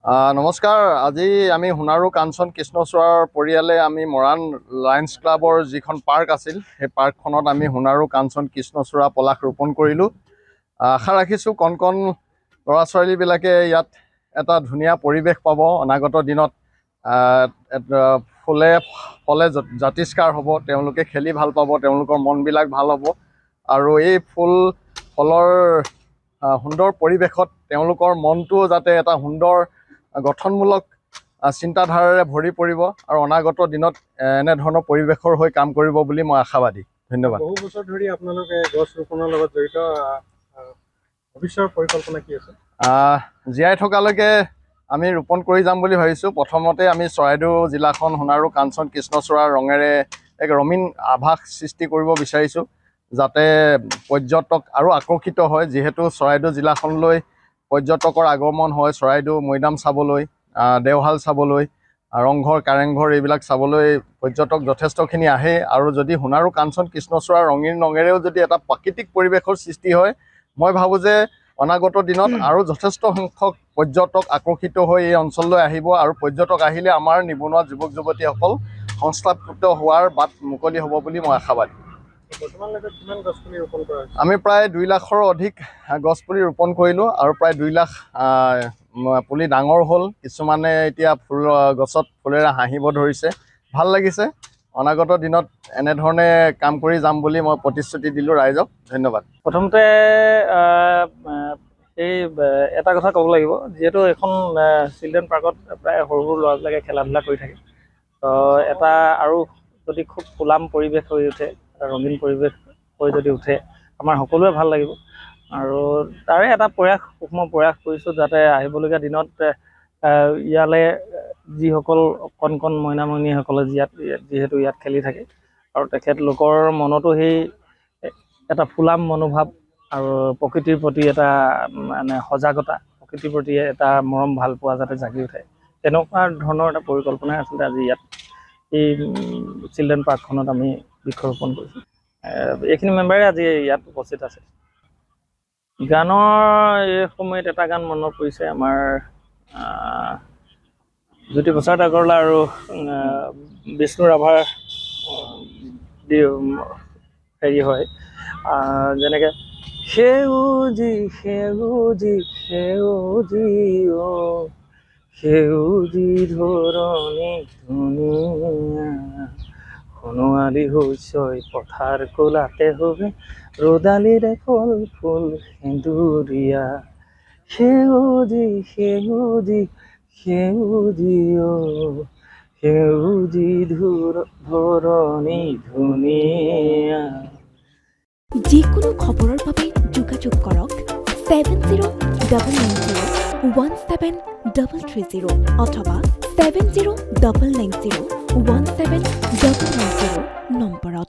নমস্কাৰ। আজি আমি সোণাৰু কাঞ্চন কৃষ্ণচূড়াৰ পৰিয়ালে আমি মৰাণ লায়ন্স ক্লাবৰ যিখন পাৰ্ক আছিল সেই পাৰ্কখনত আমি সোণাৰু কাঞ্চন কৃষ্ণচূড়া পলাশ ৰোপণ কৰিলোঁ। আশা ৰাখিছোঁ কণ কণ ল'ৰা ছোৱালীবিলাকে ইয়াত এটা ধুনীয়া পৰিৱেশ পাব। অনাগত দিনত ফলে জাতিষ্কাৰ হ'ব, তেওঁলোকে খেলি ভাল পাব, তেওঁলোকৰ মনবিলাক ভাল হ'ব আৰু এই ফলৰ সুন্দৰ পৰিৱেশত তেওঁলোকৰ মনটোও যাতে এটা সুন্দৰ গঠনমূলক চিন্তাধাৰাৰে ভৰি পৰিব আৰু অনাগত দিনত এনেধৰণৰ পৰিৱেশৰ হৈ কাম কৰিব বুলি মই আশাবাদী। ধন্যবাদ। বহু বছৰ ধৰি আপোনালোকে গছ ৰোপণৰ লগত জড়িত, ভৱিষ্যতৰ পৰিকল্পনা কি আছে? জীয়াই থকালৈকে আমি ৰোপণ কৰি যাম বুলি ভাবিছোঁ। প্ৰথমতে আমি চৰাইদেউ জিলাখন সোণাৰু কাঞ্চন কৃষ্ণচূড়াৰ ৰঙেৰে এক ৰঙীন আভাস সৃষ্টি কৰিব বিচাৰিছোঁ, যাতে পৰ্যটক আৰু আকৰ্ষিত হয়। যিহেতু চৰাইদেউ জিলাখনলৈ পৰ্যটকৰ আগমন হয়, চৰাইদেউ মৈদাম চাবলৈ, দেওশাল চাবলৈ, ৰংঘৰ কাৰেংঘৰ এইবিলাক চাবলৈ পৰ্যটক যথেষ্টখিনি আহে। আৰু যদি সোণাৰু কাঞ্চন কৃষ্ণচূড়াৰ ৰঙীন ৰঙেৰেও যদি এটা প্ৰাকৃতিক পৰিৱেশৰ সৃষ্টি হয়, মই ভাবোঁ যে অনাগত দিনত আৰু যথেষ্ট সংখ্যক পৰ্যটক আকৰ্ষিত হৈ এই অঞ্চললৈ আহিব আৰু পৰ্যটক আহিলে আমাৰ নিবনুৱা যুৱক যুৱতীসকল সংস্থাপিত হোৱাৰ বাট মুকলি হ'ব বুলি মই আশাবাদী। আমি প্ৰায় 2 লাখৰো অধিক গছপুলি ৰোপণ কৰিলোঁ আৰু প্ৰায় 2 লাখ পুলি ডাঙৰ হ'ল। কিছুমানে এতিয়া গছত ফুলেৰে হাঁহিব ধৰিছে, ভাল লাগিছে। অনাগত দিনত এনেধৰণে কাম কৰি যাম বুলি মই প্ৰতিশ্ৰুতি দিলোঁ ৰাইজক। ধন্যবাদ। প্ৰথমতে এই এটা কথা ক'ব লাগিব, যিহেতু এখন চিলড্ৰেন পাৰ্কত প্ৰায় সৰু সৰু ল'ৰাবিলাকে খেলা ধূলা কৰি থাকে, তো এটা আৰু যদি খুব ফুলাম পৰিৱেশ হৈ উঠে, ৰঙীন পৰিৱেশ হৈ যদি উঠে, আমাৰ সকলোৱে ভাল লাগিব। আৰু তাৰে এটা সূক্ষ্ম প্ৰয়াস কৰিছোঁ, যাতে আহিবলগীয়া দিনত ইয়ালৈ যিসকল কণ কণ মইনা মইনীসকলে যিহেতু ইয়াত খেলি থাকে আৰু তেখেতলোকৰ মনতো সেই এটা ফুলাম মনোভাৱ আৰু প্ৰকৃতিৰ প্ৰতি এটা মানে সজাগতা, প্ৰকৃতিৰ প্ৰতি এটা মৰম ভাল পোৱা যাতে জাগি উঠে, তেনেকুৱা ধৰণৰ এটা পৰিকল্পনাই আচলতে আজি ইয়াত এই চিলড্ৰেন পাৰ্কখনত আমি বৃক্ষৰোপণ কৰিছোঁ। এইখিনি মেম্বাৰে আজি ইয়াত উপস্থিত আছে। গানৰ এই সময়ত এটা গান মনত পৰিছে, আমাৰ জ্যোতিপ্ৰসাদ আগৰৱালা আৰু বিষ্ণু ৰাভাৰ হেৰি হয়, যেনেকৈ সেউজী সেউজী সেউজী অ' সেউজী ধৰণী ধুনীয়া, সোণোৱালী শস্যই পথাৰ কোলাতে হবে, ৰ'দালিৰে ফল ফুল সেন্দুৰীয়া, সেউজী সেউজী সেউজী অ' সেউজী ধৰণী ধুনীয়া। যিকোনো খবৰৰ বাবে যোগাযোগ কৰক 7099017330 অথবা 7099017990 নম্বৰত।